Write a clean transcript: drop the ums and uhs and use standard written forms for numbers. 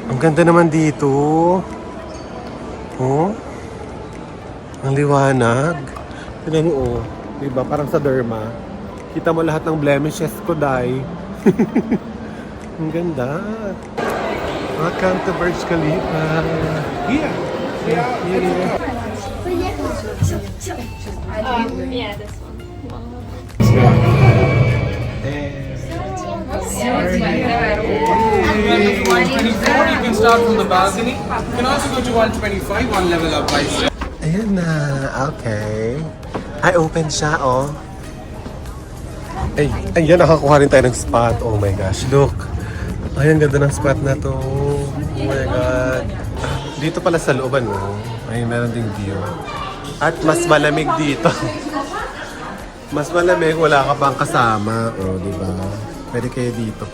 Ang ganda naman dito. Oh. Ang liwanag. Tignan mo, oh. Diba? Parang sa derma. Kita mo lahat ng blemishes ko, Day. Ang ganda. Welcome to Burj Khalifa. Here. Yeah. Yeah, this one. You can start from the balcony. You can also go to 125, one level up by step. Ayan na. Okay. Ay, open siya, oh. Ay, ayan, nakakuha rin tayo ng spot. Oh my gosh, look. Ay, ang ganda ng spot na to. Oh my God. Dito pala sa looban, oh. Ay, meron ding view. At mas malamig dito. Mas malamig, wala ka pang kasama. Oh, di ba? Pwede kayo dito.